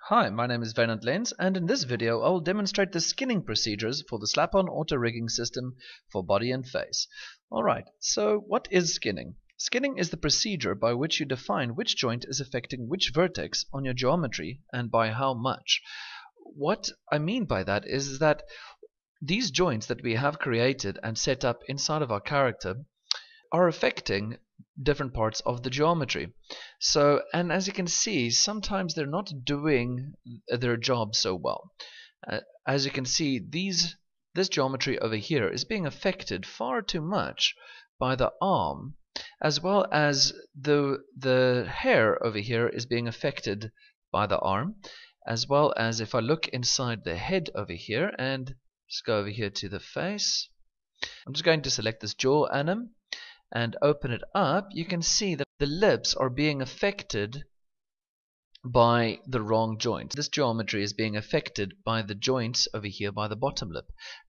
Hi, my name is Vaynant Lens, and in this video I will demonstrate the skinning procedures for the Slap-on auto rigging system for body and face. Alright, so what is skinning? Skinning is the procedure by which you define which joint is affecting which vertex on your geometry and by how much. What I mean by that is that these joints that we have created and set up inside of our character are affecting different parts of the geometry. So, and as you can see, sometimes they're not doing their job so well. As you can see, this geometry over here is being affected far too much by the arm, as well as the hair over here is being affected by the arm, as well as if I look inside the head over here and just go over here to the face. I'm just going to select this jaw anim and open it up. You can see that the lips are being affected by the wrong joint. This geometry is being affected by the joints over here by the bottom lip,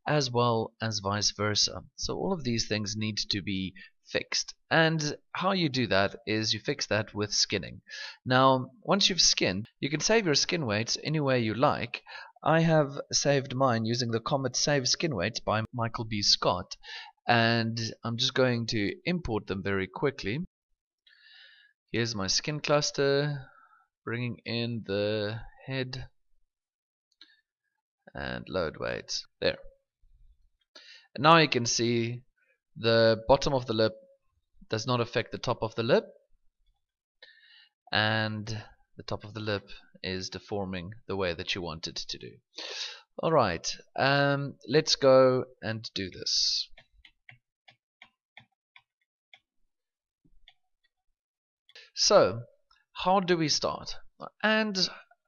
as well as vice versa. So all of these things need to be fixed, and how you do that is you fix that with skinning. Now once you've skinned, you can save your skin weights any way you like. I have saved mine using the Comet Save Skin Weights by Michael B. Scott, and I'm just going to import them very quickly. Here's my skin cluster, bringing in the head and load weights there. And now you can see the bottom of the lip does not affect the top of the lip, and the top of the lip is deforming the way that you want it to do. Alright, let's go and do this. So, how do we start? And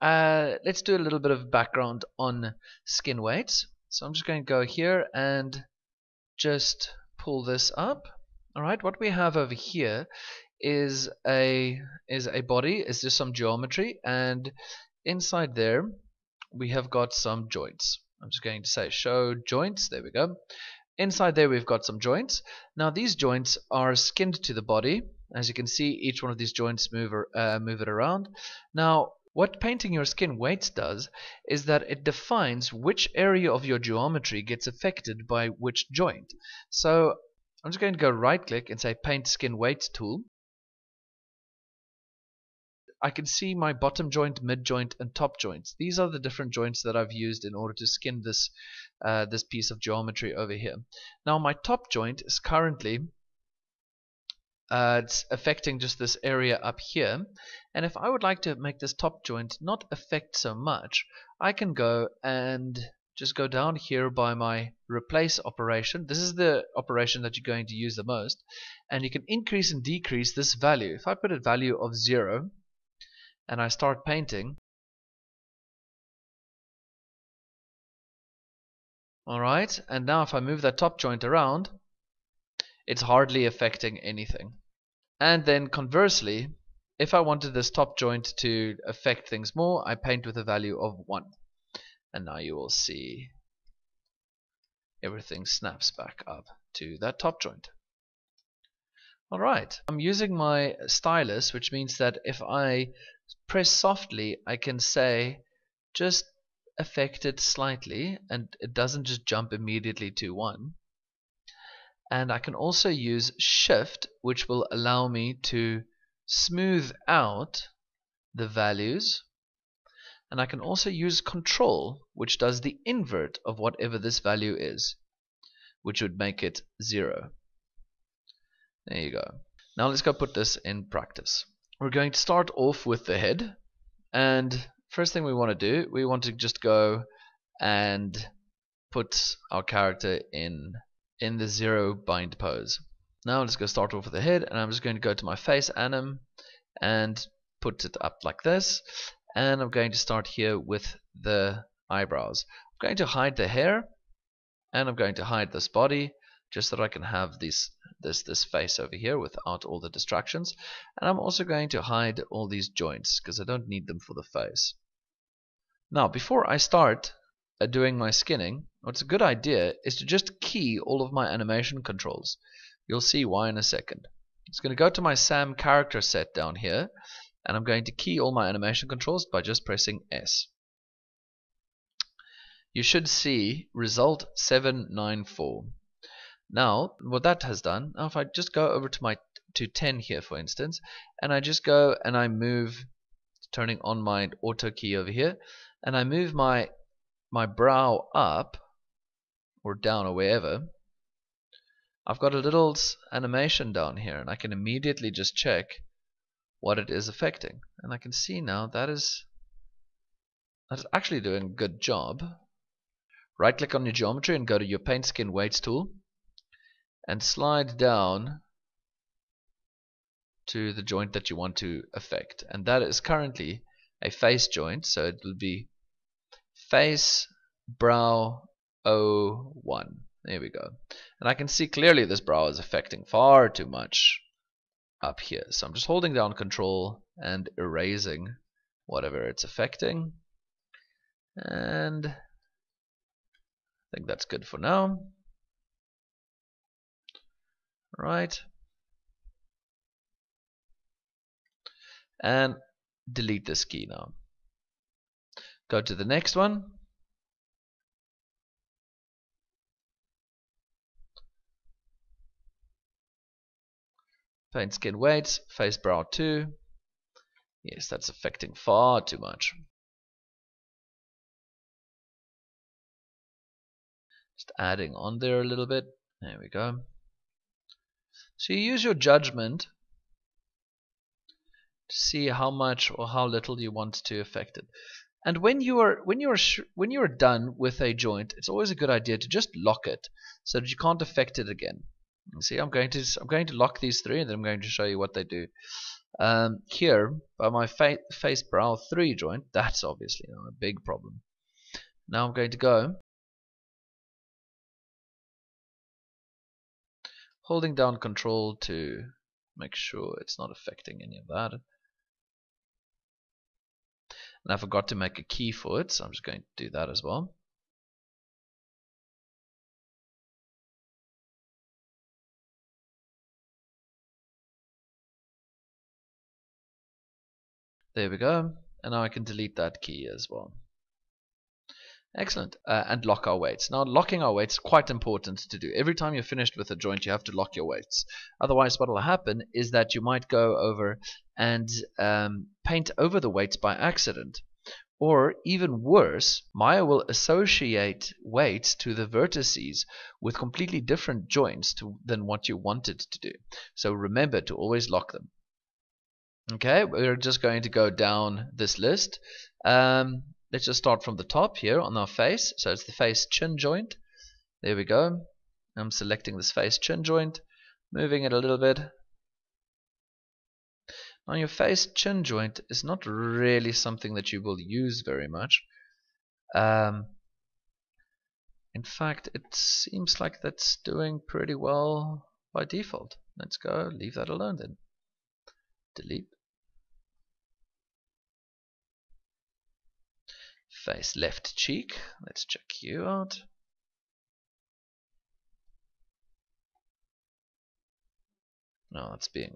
let's do a little bit of background on skin weights. So I'm just going to go here and just pull this up. Alright, what we have over here is a body, is just some geometry, and inside there we have got some joints. I'm just going to say show joints. There we go. Inside there we've got some joints. Now these joints are skinned to the body. As you can see, each one of these joints move it around. Now what painting your skin weights does is that it defines which area of your geometry gets affected by which joint. So I'm just going to go right click and say paint skin weights tool. I can see my bottom joint, mid joint, and top joints. These are the different joints that I've used in order to skin this this piece of geometry over here. Now my top joint is currently it's affecting just this area up here, and if I would like to make this top joint not affect so much, I can go and just go down here by my replace operation. This is the operation that you're going to use the most, and you can increase and decrease this value. If I put a value of 0 and I start painting, alright, and now if I move that top joint around, it's hardly affecting anything. And then conversely, if I wanted this top joint to affect things more, I paint with a value of 1, and now you will see everything snaps back up to that top joint. Alright, I'm using my stylus, which means that if I press softly, I can say just affect it slightly, and it doesn't just jump immediately to 1. And I can also use shift, which will allow me to smooth out the values, and I can also use control, which does the invert of whatever this value is, which would make it 0. There you go. Now let's go put this in practice. We're going to start off with the head, and first thing we want to do, we want to just go and put our character in the 0 bind pose. Now let's go start off with the head, and I'm just going to go to my face anim and put it up like this, and I'm going to start here with the eyebrows. I'm going to hide the hair, and I'm going to hide this body just so that I can have this face over here without all the distractions, and I'm also going to hide all these joints because I don't need them for the face. Now before I start doing my skinning, what's a good idea is to just key all of my animation controls. You'll see why in a second. I'm just going to go to my SAM character set down here, and I'm going to key all my animation controls by just pressing S. You should see result 794. Now what that has done, now if I just go over to 10 here for instance, and I just go and I move, turning on my auto key over here, and I move my brow up or down or wherever, I've got a little animation down here, and I can immediately just check what it is affecting, and I can see now that is actually doing a good job. Right click on your geometry and go to your paint skin weights tool and slide down to the joint that you want to affect, and that is currently a face joint, so it will be face brow 01. There we go. And I can see clearly this brow is affecting far too much up here, so I'm just holding down control and erasing whatever it's affecting, and I think that's good for now. Right, and delete this key now. Go to the next one. Paint skin weights, face brow 2. Yes, that's affecting far too much. Just adding on there a little bit. There we go. So you use your judgment to see how much or how little you want to affect it. And when you are done with a joint, it's always a good idea to just lock it so that you can't affect it again. You see, I'm going to lock these three, and then I'm going to show you what they do. Here, by my face brow 3 joint, that's obviously a big problem. Now I'm going to go, holding down control to make sure it's not affecting any of that. And I forgot to make a key for it, so I'm just going to do that as well. There we go, and now I can delete that key as well. Excellent, and lock our weights. Now locking our weights is quite important to do. Every time you're finished with a joint, you have to lock your weights. Otherwise what will happen is that you might go over and paint over the weights by accident. Or even worse, Maya will associate weights to the vertices with completely different joints than what you wanted to do. So remember to always lock them. Okay, we're just going to go down this list. Let's just start from the top here on our face. So it's the face chin joint. There we go. I'm selecting this face chin joint, moving it a little bit. Now your face chin joint is not really something that you will use very much. In fact, it seems like that's doing pretty well by default. Let's go, leave that alone then. Delete. Face left cheek. Let's check you out. No, it's being,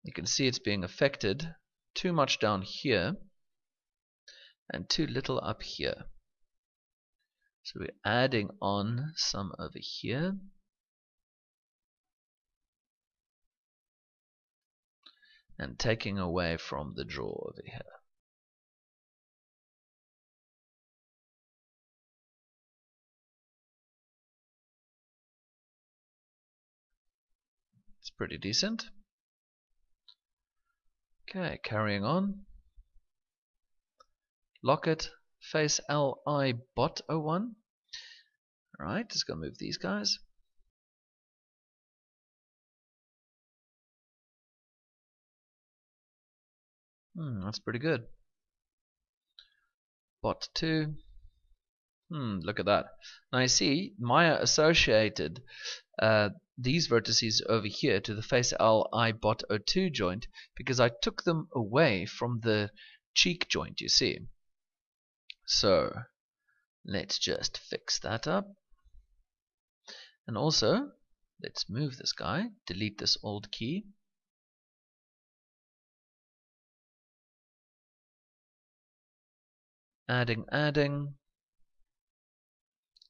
you can see it's being affected too much down here and too little up here. So we're adding on some over here. And taking away from the jaw over here. It's pretty decent. Okay, carrying on. Lock it, face LI bot 01. Alright, just gonna move these guys. That's pretty good. Bot 2. Look at that. Now you see, Maya associated these vertices over here to the face LI bot 02 joint because I took them away from the cheek joint, you see. So let's just fix that up. And also, let's move this guy, delete this old key. adding,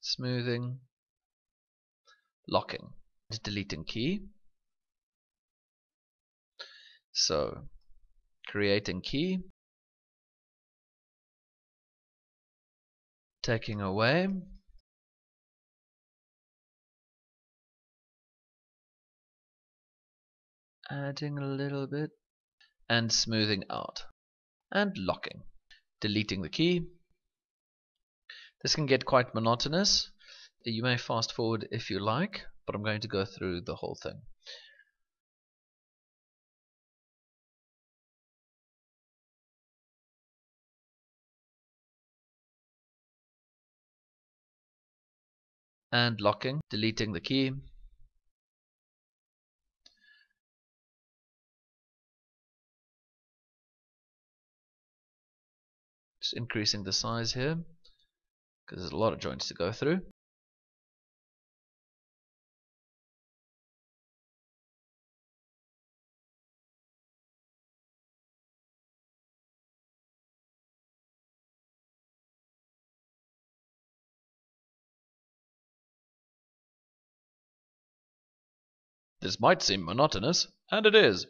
smoothing, locking, deleting key. So creating key, taking away, adding a little bit, and smoothing out, and locking, deleting the key. This can get quite monotonous. You may fast forward if you like, but I'm going to go through the whole thing. And locking, deleting the key, just increasing the size here because there's a lot of joints to go through. This might seem monotonous, and it is.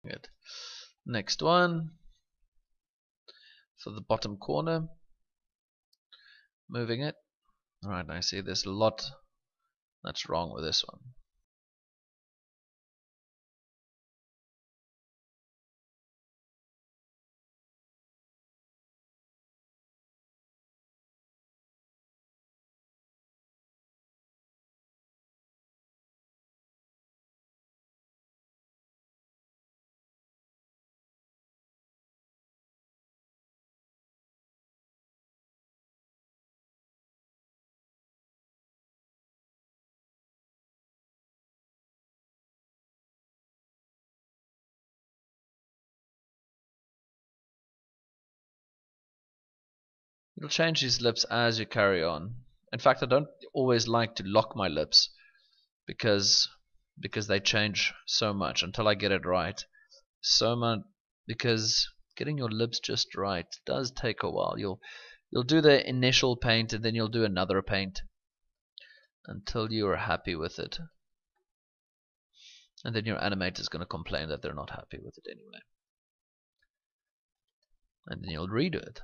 Good. Next one, for the bottom corner, moving it. Alright, I see there's a lot that's wrong with this one. You'll change these lips as you carry on. In fact, I don't always like to lock my lips because they change so much until I get it right. So much because getting your lips just right does take a while. You'll do the initial paint and then you'll do another paint until you are happy with it. And then your animator is going to complain that they're not happy with it anyway. And then you'll redo it.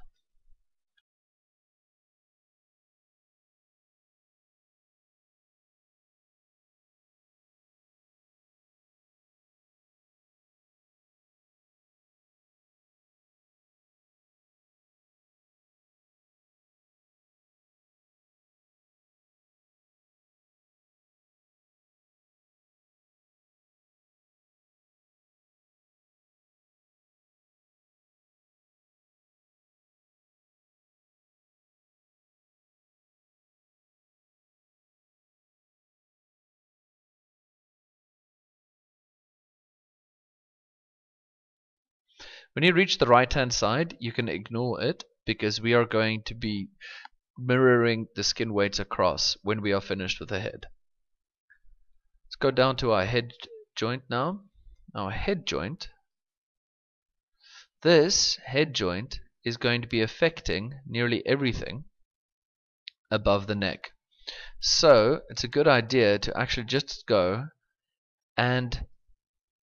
When you reach the right hand side, you can ignore it because we are going to be mirroring the skin weights across when we are finished with the head. Let's go down to our head joint now. Our head joint. This head joint is going to be affecting nearly everything above the neck. So it's a good idea to actually just go and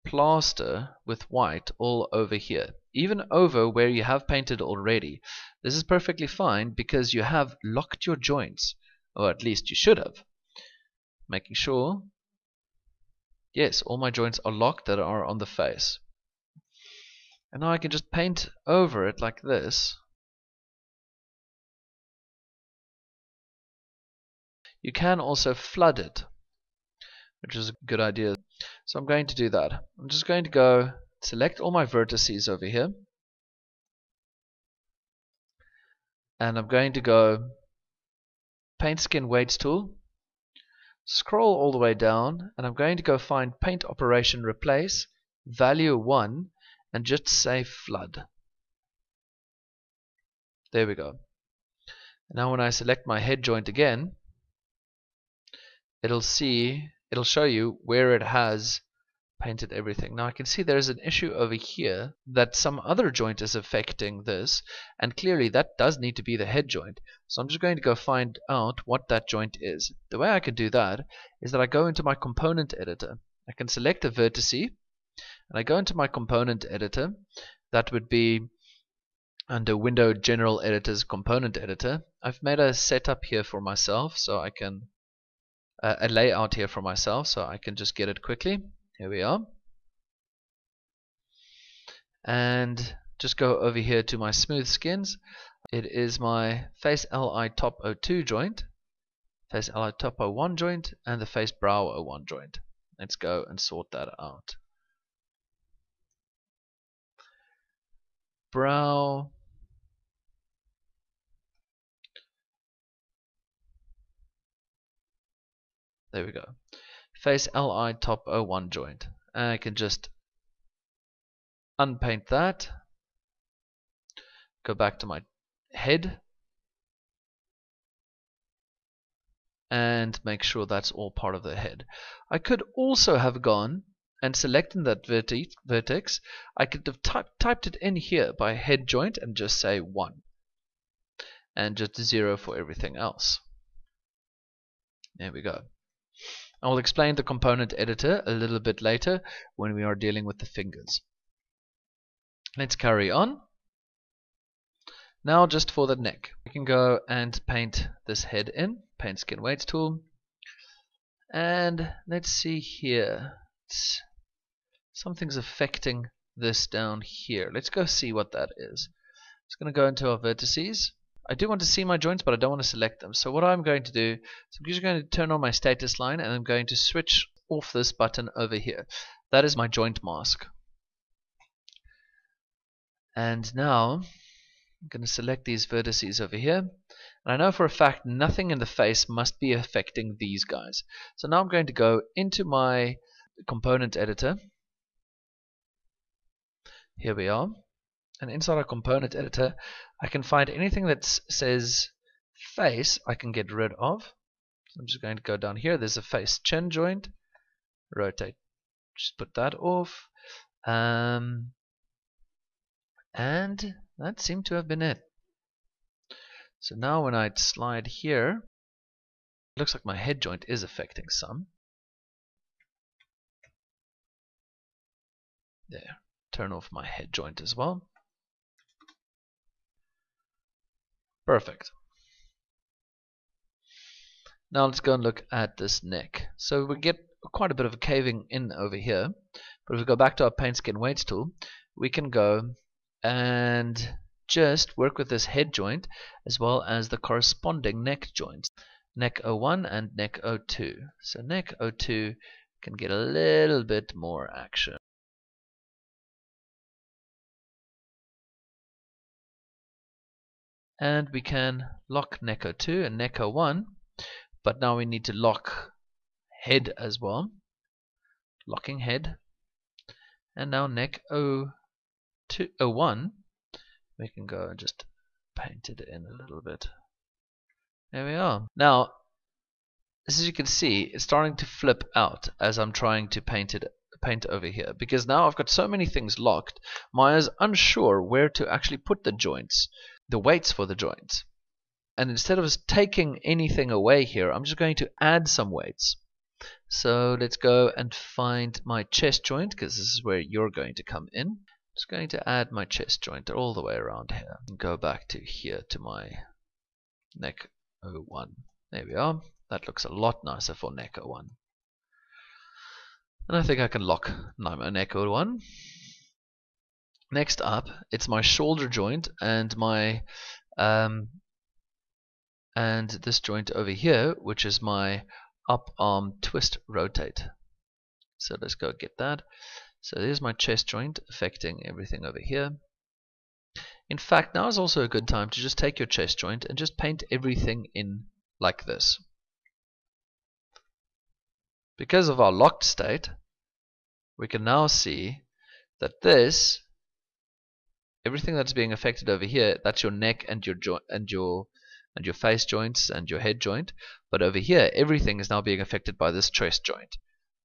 plaster with white all over here, even over where you have painted already. This is perfectly fine because you have locked your joints, or at least you should have. Making sure, yes, all my joints are locked that are on the face. And now I can just paint over it like this. You can also flood it, which is a good idea. So I'm going to do that. I'm just going to go select all my vertices over here. And I'm going to go Paint Skin Weights tool. Scroll all the way down and I'm going to go find Paint Operation Replace, value 1, and just say flood. There we go. Now when I select my head joint again, it'll show you where it has painted everything. Now I can see there's an issue over here that some other joint is affecting this, and clearly that does need to be the head joint. So I'm just going to go find out what that joint is. The way I can do that is that I go into my component editor. I can select a vertex, and I go into my component editor. That would be under Window General Editor's Component Editor. I've made a setup here for myself, so I can a layout here for myself, so I can just get it quickly. Here we are. And just go over here to my smooth skins. It is my Face LI Top 02 joint, Face LI Top 01 joint, and the Face Brow 01 joint. Let's go and sort that out. Brow. There we go. Face LI Top 01 joint. And I can just unpaint that. Go back to my head. And make sure that's all part of the head. I could also have gone and selected that vertex. I could have typed it in here by head joint and just say 1. And just 0 for everything else. There we go. I will explain the component editor a little bit later when we are dealing with the fingers. Let's carry on. Now just for the neck, we can go and paint this head in. Paint Skin Weights tool. And let's see here. Something's affecting this down here. Let's go see what that is. Just going to go into our vertices. I do want to see my joints, but I don't want to select them. So what I'm going to do is I'm just going to turn on my status line, and I'm going to switch off this button over here. That is my joint mask. And now I'm going to select these vertices over here. And I know for a fact nothing in the face must be affecting these guys. So now I'm going to go into my component editor. Here we are. And inside our component editor, I can find anything that says face I can get rid of. So I'm just going to go down here. There's a face chin joint. Rotate. Just put that off. And that seemed to have been it. So now when I slide here, it looks like my head joint is affecting some. There. Turn off my head joint as well. Perfect. Now let's go and look at this neck. So we get quite a bit of a caving in over here. But if we go back to our Paint Skin Weights tool, we can go and just work with this head joint as well as the corresponding neck joints. Neck 01 and neck 02. So neck 02 can get a little bit more action. And we can lock neck 02 and neck 01, but now we need to lock head as well. Locking head. And now neck 01, we can go and just paint it in a little bit. There we are. Now, as you can see, it's starting to flip out as I'm trying to paint over here, because now I've got so many things locked. Maya's unsure where to actually put the joints, the weights for the joints. And instead of taking anything away here, I'm just going to add some weights. So let's go and find my chest joint, because this is where you're going to come in. Just going to add my chest joint all the way around here. And go back to here to my neck 01. There we are. That looks a lot nicer for neck 01. And I think I can lock my neck 01. Next up, it's my shoulder joint and my and this joint over here, which is my up arm twist rotate. So let's go get that. So there's my chest joint affecting everything over here. In fact, now is also a good time to just take your chest joint and just paint everything in like this. Because of our locked state, we can now see that everything that's being affected over here, that's your neck and your joint and your and your face joints and your head joint. But over here, everything is now being affected by this chest joint,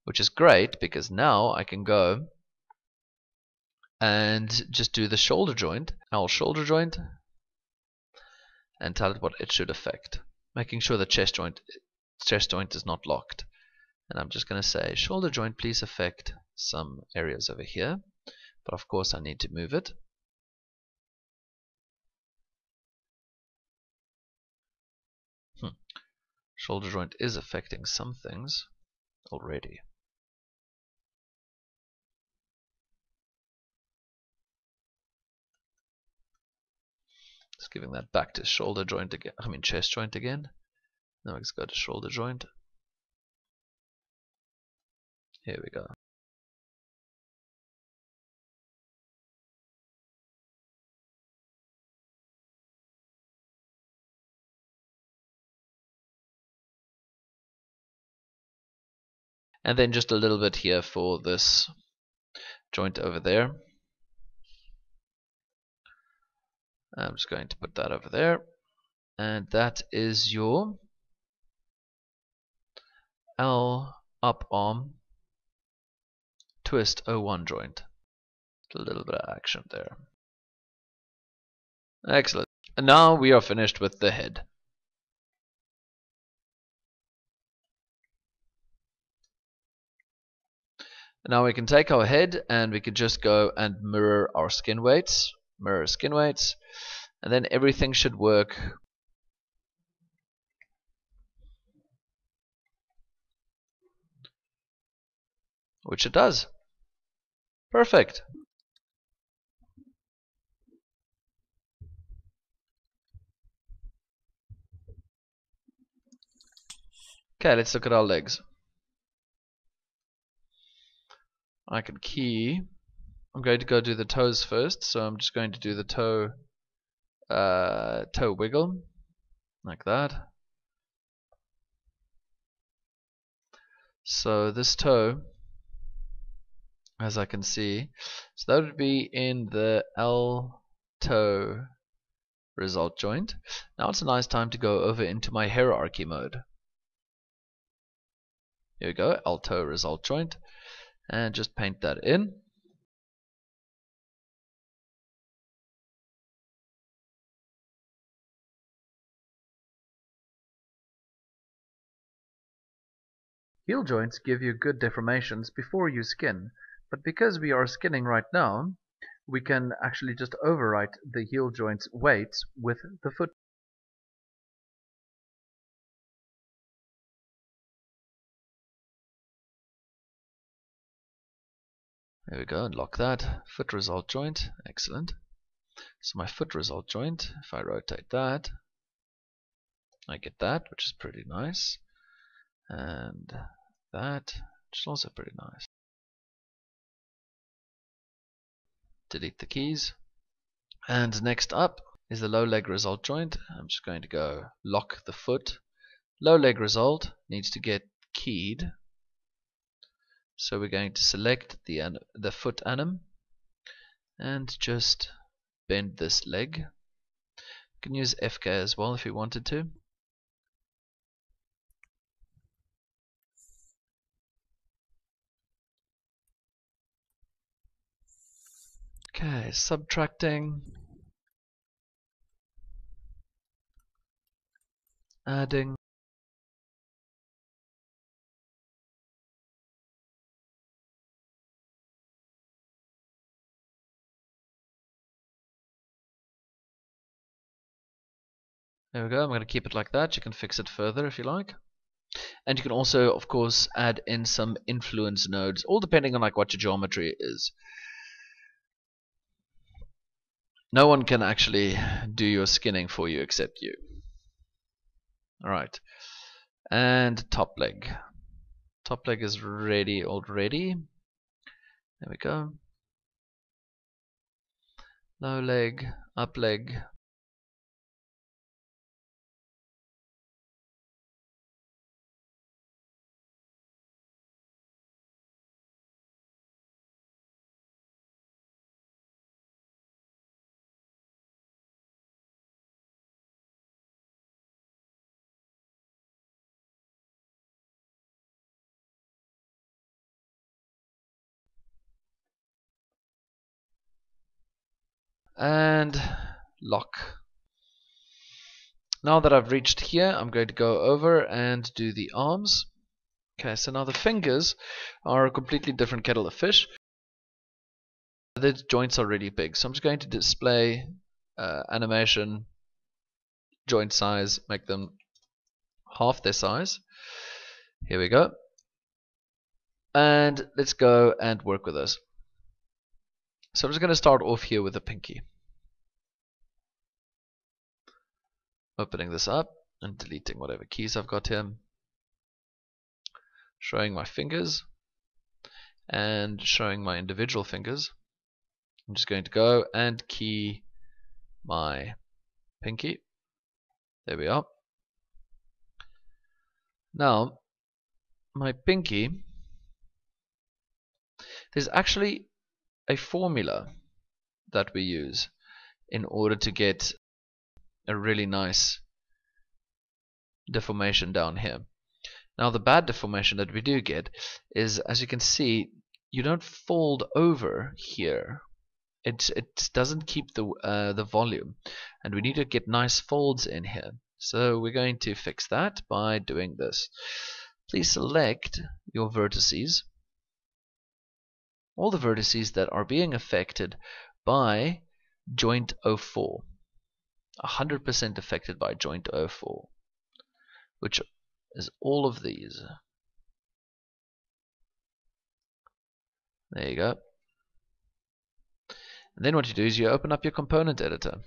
which is great because now I can go and just do the shoulder joint, our shoulder joint, and tell it what it should affect, making sure the chest joint is not locked. And I'm just going to say shoulder joint, please affect some areas over here, but of course I need to move it. Shoulder joint is affecting some things already. Just giving that back to shoulder joint again, chest joint again. Now let's go to shoulder joint. Here we go. And then just a little bit here for this joint over there. I'm just going to put that over there. And that is your L up arm twist 01 joint. A little bit of action there. Excellent. And now we are finished with the head. Now we can take our head and we can just go and mirror our skin weights. Mirror skin weights. And then everything should work. Which it does. Perfect. Okay, let's look at our legs. I can key. I'm going to go do the toes first, so I'm just going to do the toe wiggle like that. So this toe, as I can see, so that would be in the L toe result joint. Now it's a nice time to go over into my hierarchy mode. Here we go, L toe result joint, and just paint that in. Heel joints give you good deformations before you skin, but because we are skinning right now, we can actually just overwrite the heel joints weights with the foot. There we go, and lock that. Foot result joint, excellent. So my foot result joint, if I rotate that, I get that, which is pretty nice. And that, which is also pretty nice. Delete the keys. And next up is the low leg result joint. I'm just going to go lock the foot. Low leg result needs to get keyed. So we're going to select the foot anim and just bend this leg. You can use FK as well if you wanted to. Okay, subtracting, adding, there we go. I'm going to keep it like that. You can fix it further if you like. And you can also, of course, add in some influence nodes, all depending on like what your geometry is. No one can actually do your skinning for you except you. Alright. And top leg. Top leg is ready already. There we go. Low leg, up leg. and lock. Now that I've reached here, I'm going to go over and do the arms. Okay, so now the fingers are a completely different kettle of fish. The joints are really big, so I'm just going to display animation, joint size, make them half their size. Here we go. And let's go and work with this. So I'm just going to start off here with the pinky. Opening this up and deleting whatever keys I've got here. Showing my fingers and showing my individual fingers. I'm just going to go and key my pinky. There we are. Now, my pinky, there's actually a formula that we use in order to get a really nice deformation down here. Now, the bad deformation that we do get is, as you can see, you don't fold over here. It doesn't keep the volume, and we need to get nice folds in here. So we're going to fix that by doing this. Please select your vertices, all the vertices that are being affected by joint 04, 100% affected by joint 04, which is all of these. There you go. And then what you do is you open up your component editor,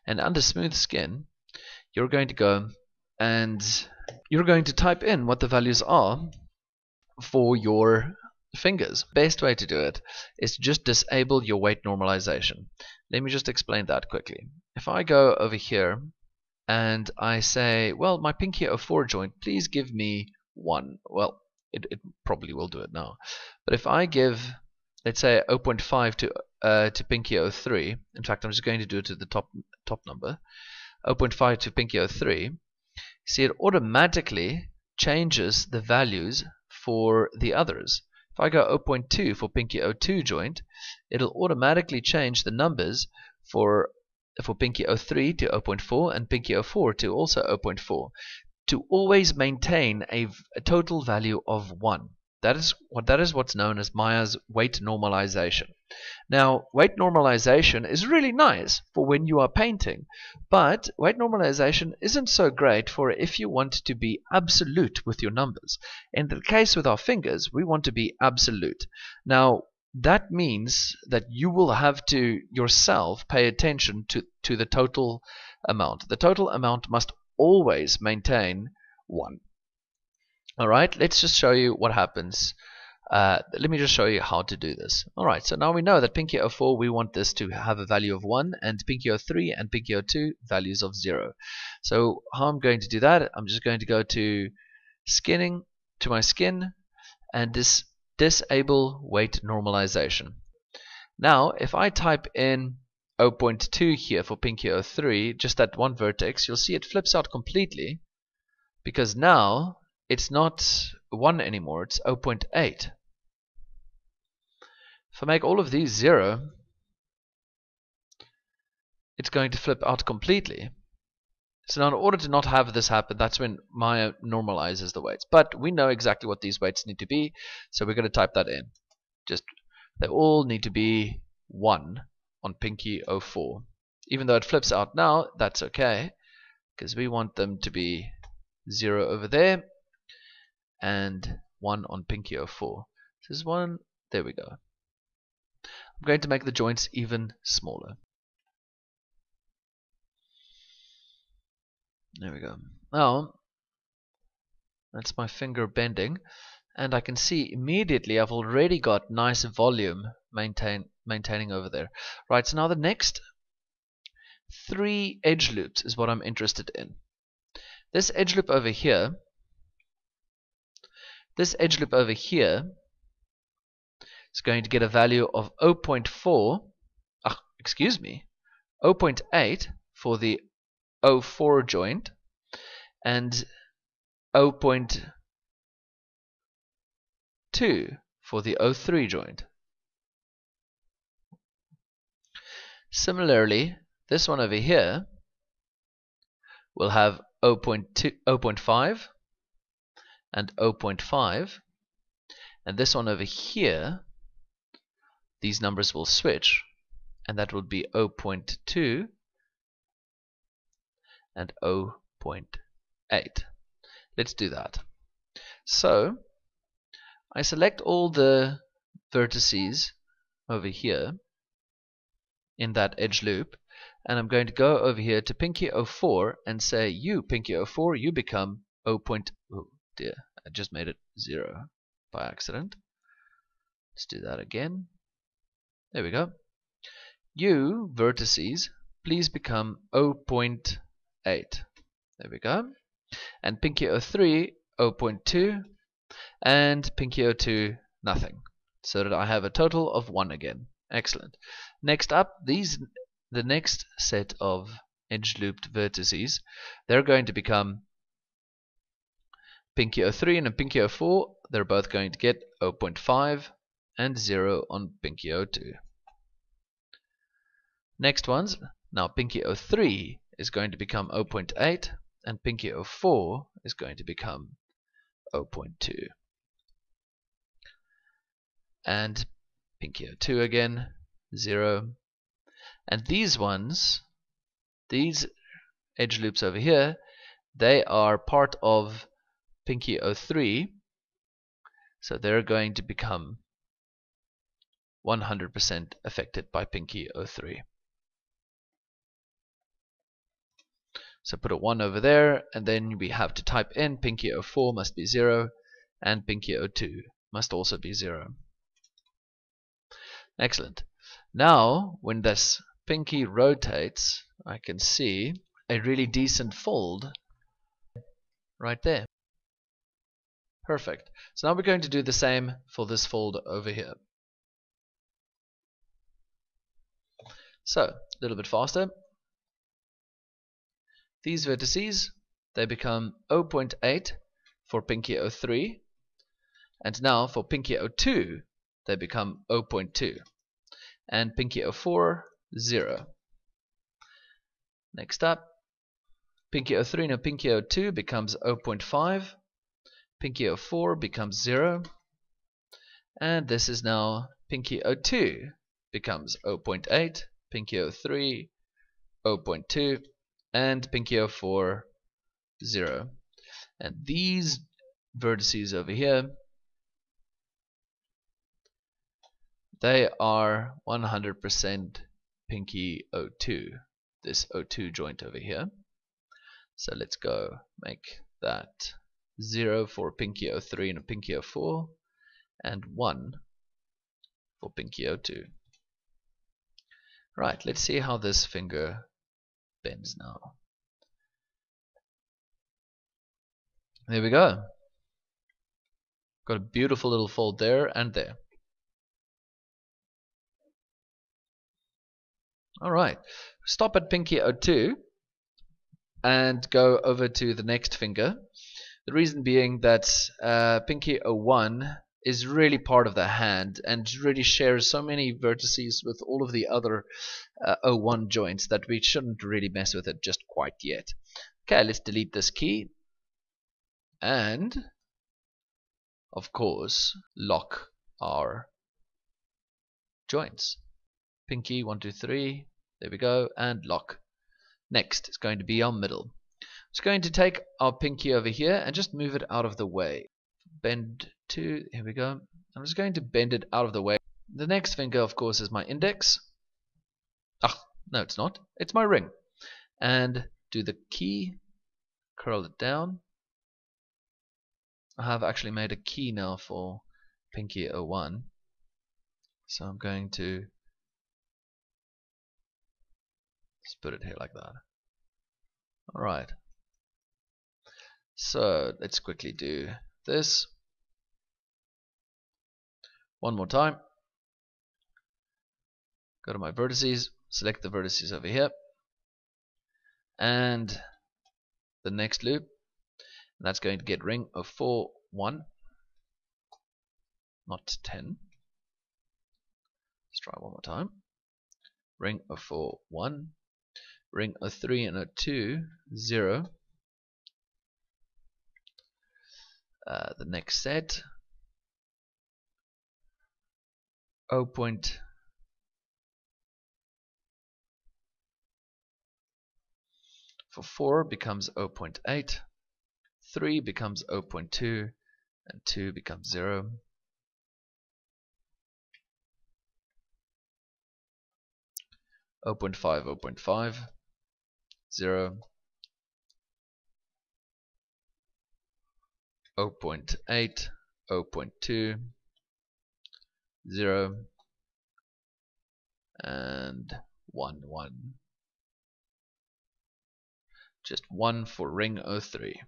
and under smooth skin you're going to go and you're going to type in what the values are for your fingers. Best way to do it is to just disable your weight normalization. Let me just explain that quickly. If I go over here and I say, well, my pinky 04 joint, please give me 1. Well, it probably will do it now. But if I give, let's say, 0.5 to pinky 03, in fact, I'm just going to do it to the top number, 0.5 to pinky 03, see, it automatically changes the values for the others. If I go 0.2 for pinky 02 joint, it'll automatically change the numbers for pinky 03 to 0.4 and pinky 04 to also 0.4 to always maintain a total value of 1. That is what's known as Maya's weight normalization. Now, weight normalization is really nice for when you are painting, but weight normalization isn't so great for if you want to be absolute with your numbers. In the case with our fingers, we want to be absolute. Now, that means that you will have to yourself pay attention to the total amount. The total amount must always maintain 1. Alright, let's just show you what happens. Let me just show you how to do this. Alright, so now we know that pinky 04, we want this to have a value of 1, and pinky 03 and pinky 02 values of 0. So how I'm going to do that, I'm just going to go to skinning, to my skin, and disable weight normalization. Now, if I type in 0.2 here for pinky 03, just that one vertex, you'll see it flips out completely, because now it's not 1 anymore, it's 0.8. If I make all of these 0, it's going to flip out completely. So now in order to not have this happen, that's when Maya normalizes the weights. But we know exactly what these weights need to be, so we're going to type that in. Just, they all need to be 1 on pinky 04. Even though it flips out now, that's okay, because we want them to be 0 over there, and 1 on pinky 04. This is 1, there we go. I'm going to make the joints even smaller. There we go. Now, that's my finger bending, and I can see immediately I've already got nice volume maintaining over there. Right, so now the next 3 edge loops is what I'm interested in. This edge loop over here, is going to get a value of 0.8 for the 04 joint and 0.2 for the 03 joint. Similarly, this one over here will have 0.5 and 0.5, and this one over here, these numbers will switch, and that would be 0.2 and 0.8. Let's do that. So I select all the vertices over here in that edge loop, and I'm going to go over here to Pinky 04 and say, you Pinky 04, you become 0. Oh dear, I just made it 0 by accident. Let's do that again. There we go. You vertices, please become 0.8. There we go. And Pinky 03, 0.2, and Pinky 02, nothing. So that I have a total of 1 again. Excellent. Next up, the next set of edge looped vertices, they're going to become Pinky 03 and Pinky 04. They're both going to get 0.5 and 0 on Pinky 02. Next ones, now Pinky 03 is going to become 0.8 and Pinky 04 is going to become 0.2. And Pinky 02 again, 0. And these ones, these edge loops over here, they are part of Pinky 03, so they're going to become 100% affected by Pinky 03. So put a 1 over there, and then we have to type in Pinky 04 must be 0, and Pinky 02 must also be 0. Excellent. Now, when this Pinky rotates, I can see a really decent fold right there. Perfect. So now we're going to do the same for this fold over here. So, a little bit faster. These vertices, they become 0.8 for Pinky 03, and now for Pinky 02, they become 0.2, and Pinky 04, 0. Next up, Pinky 03 and Pinky 02 becomes 0.5, Pinky 04 becomes 0, and this is now Pinky 02 becomes 0.8, Pinky 03, 0.2, and Pinky 04, 0. And these vertices over here, they are 100% Pinky 02, this 02 joint over here. So let's go make that 0 for Pinky 03 and Pinky 04, and 1 for Pinky 02. Right, let's see how this finger bends now. There we go. Got a beautiful little fold there and there. Alright, stop at Pinky 02 and go over to the next finger. The reason being that Pinky 01 is really part of the hand and really shares so many vertices with all of the other 01 joints that we shouldn't really mess with it just quite yet. Okay, let's delete this key and of course lock our joints. Pinky 1, 2, 3, there we go, and lock. Next is going to be our middle. It's going to take our pinky over here and just move it out of the way. Bend to, here we go. I'm just going to bend it out of the way. The next finger, of course, is my index. Ah, no, it's not. It's my ring. And do the key, curl it down. I have actually made a key now for Pinky 01. So I'm going to just put it here like that. Alright. So let's quickly do this. One more time. Go to my vertices, select the vertices over here, and the next loop, and that's going to get ring of 4, 1, not 10. Let's try one more time. ring 04, 1, ring 03 and 02, 0. The next set, 0. For 4 becomes 0.8, 3 becomes 0.2, and 2 becomes 0. 0.5, 0.5, 0, 0.8, 0.2, 0, and 1, 1. Just 1 for ring 03.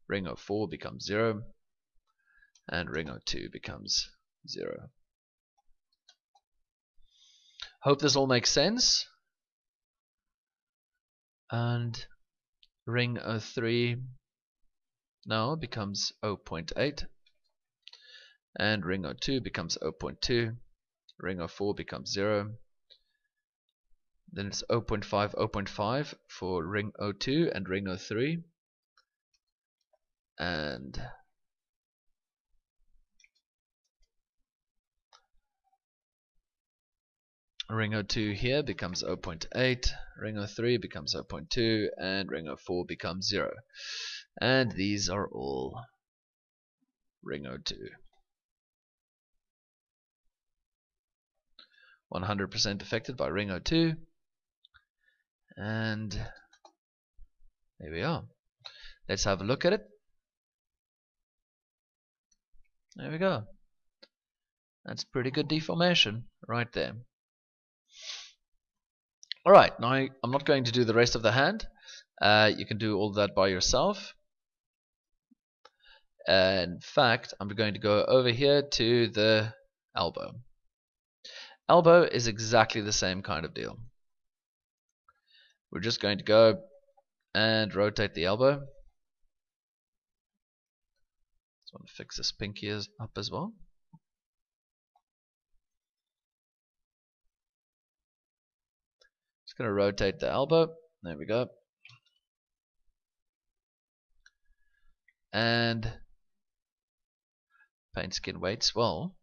Ring 04 becomes 0, and ring 02 becomes 0. Hope this all makes sense. And ring 03 now becomes 0.8, and ring 02 becomes 0.2, ring 04 becomes 0, then it's 0.5, 0.5 for ring 02 and ring 03, and ring 02 here becomes 0.8, ring 03 becomes 0.2, and ring 04 becomes 0. And these are all ring 02. 100% affected by ring 02. And there we are. Let's have a look at it. There we go. That's pretty good deformation right there. Alright, now I'm not going to do the rest of the hand. You can do all that by yourself. In fact, I'm going to go over here to the elbow. Elbow is exactly the same kind of deal. We're just going to go and rotate the elbow. Just want to fix this pinky up as well. Just going to rotate the elbow. There we go. And paint skin weights. Well,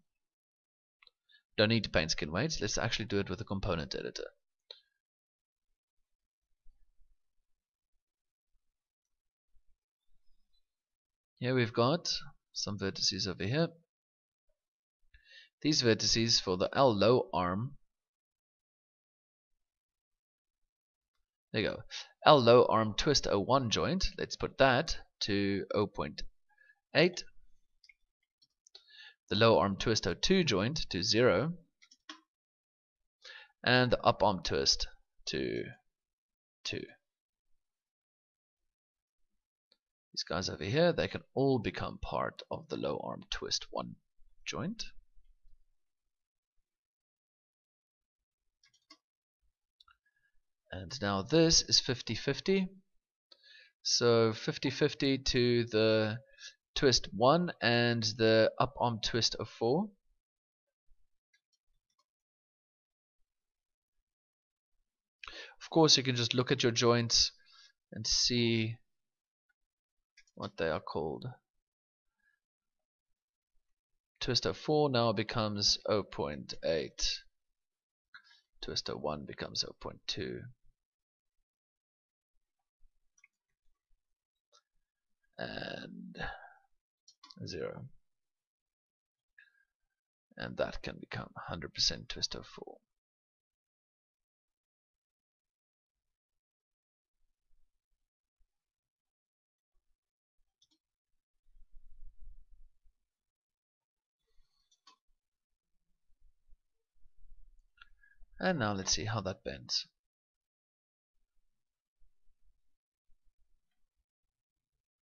don't need to paint skin weights. Let's actually do it with a component editor. Here we've got some vertices over here. These vertices for the L low arm. There you go. L low arm twist 01 joint. Let's put that to 0.8. The low arm twist 02 joint to 0. And the up arm twist to 2. These guys over here, they can all become part of the low arm twist 1 joint. And now this is 50-50. So 50-50 to the twist 1 and the up arm twist of 4. Of course, you can just look at your joints and see what they are called. Twist 04 now becomes 0.8. Twist 01 becomes 0.2. And 0. And that can become 100% twist 04. And now let's see how that bends.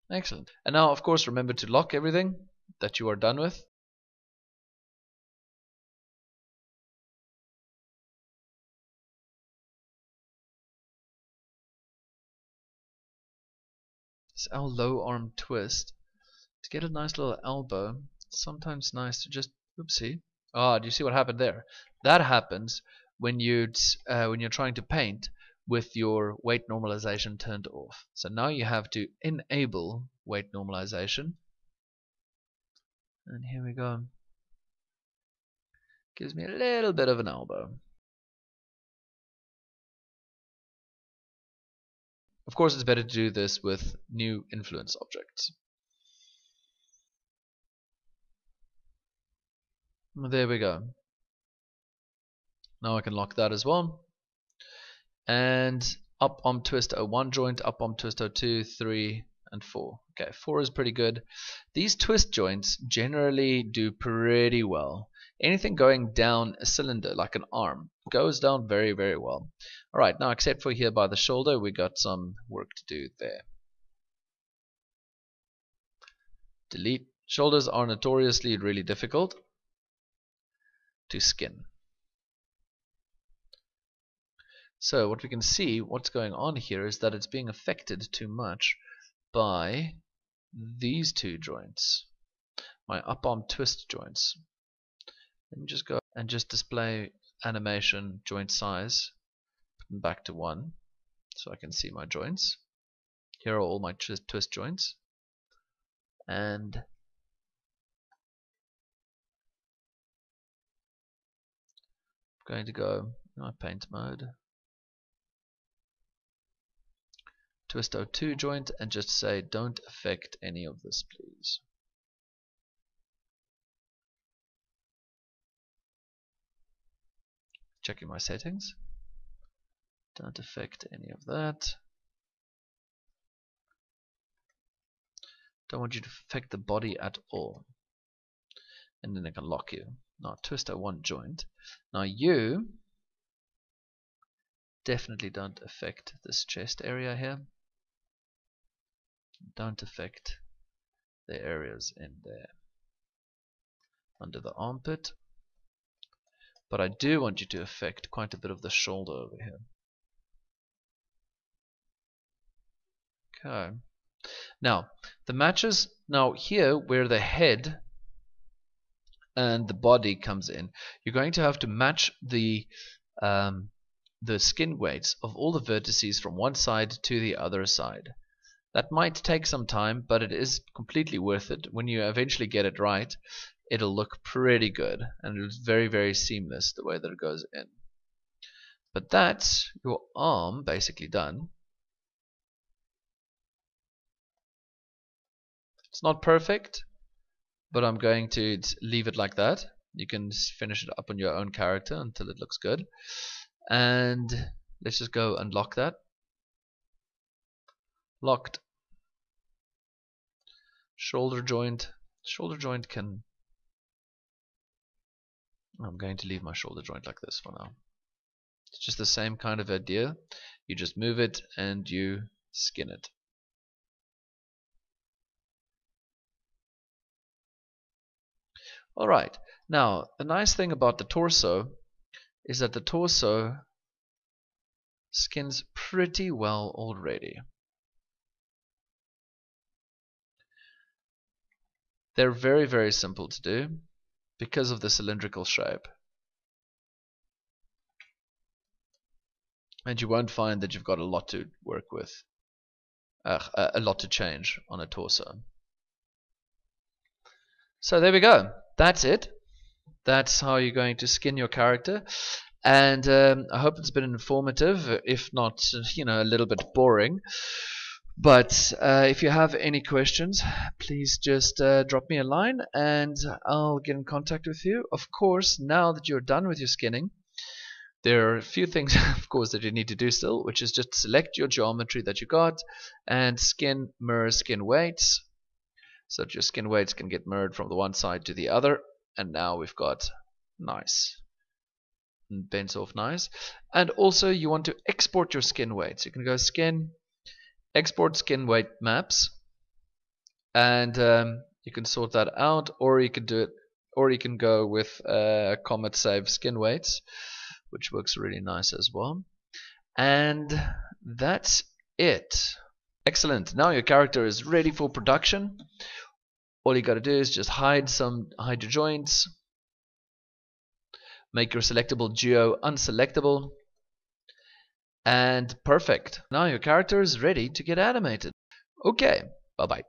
Excellent. And now, of course, remember to lock everything that you are done with. This L low arm twist. To get a nice little elbow, it's sometimes nice to just, oopsie. Ah, do you see what happened there? That happens when you're trying to paint with your weight normalization turned off. So now you have to enable weight normalization, and here we go. Gives me a little bit of an elbow. Of course, it's better to do this with new influence objects. There we go. Now I can lock that as well. And up arm twist 01 joint, up arm twist 02, 3, and 4. Okay, 4 is pretty good. These twist joints generally do pretty well. Anything going down a cylinder, like an arm, goes down very, very well. Alright, now except for here by the shoulder, we got some work to do there. Delete. Shoulders are notoriously really difficult to skin. So what we can see, what's going on here is that it's being affected too much by these two joints, my up arm twist joints. Let me just go and just display animation joint size, put them back to 1 so I can see my joints. Here are all my twist joints, and I'm going to go in my paint mode, twist 02 joint, and just say don't affect any of this, please. Checking my settings. Don't affect any of that. Don't want you to affect the body at all. And then I can lock you. Now twist 01 joint. Now you definitely don't affect this chest area here. Don't affect the areas in there under the armpit. But I do want you to affect quite a bit of the shoulder over here. Okay. Now, the matches, now here where the head and the body comes in, you're going to have to match the skin weights of all the vertices from one side to the other side. That might take some time, but it is completely worth it. When you eventually get it right, it'll look pretty good, and it's very, very seamless the way that it goes in. But that's your arm basically done. It's not perfect, but I'm going to leave it like that. You can finish it up on your own character until it looks good. And let's just go unlock that. Locked. Shoulder joint. Shoulder joint can... I'm going to leave my shoulder joint like this for now. It's just the same kind of idea. You just move it and you skin it. Alright, now the nice thing about the torso is that the torso skins pretty well already. They're very, very simple to do because of the cylindrical shape. And you won't find that you've got a lot to work with, a lot to change on a torso. So there we go. That's it. That's how you're going to skin your character. And I hope it's been informative, if not, a little bit boring. But if you have any questions, please just drop me a line and I'll get in contact with you. Of course, now that you're done with your skinning, there are a few things, of course, that you need to do still, which is just select your geometry that you got and skin, mirror, skin weights, so that your skin weights can get mirrored from the one side to the other. And now we've got nice. Bent off nice. And also you want to export your skin weights. You can go skin, export skin weight maps, and you can sort that out, or you can do it, or you can go with Comet Save skin weights, which works really nice as well. And that's it. Excellent. Now your character is ready for production. All you got to do is just hide your joints, Make your selectable geo unselectable. And perfect. Now your character is ready to get animated. Okay, bye bye.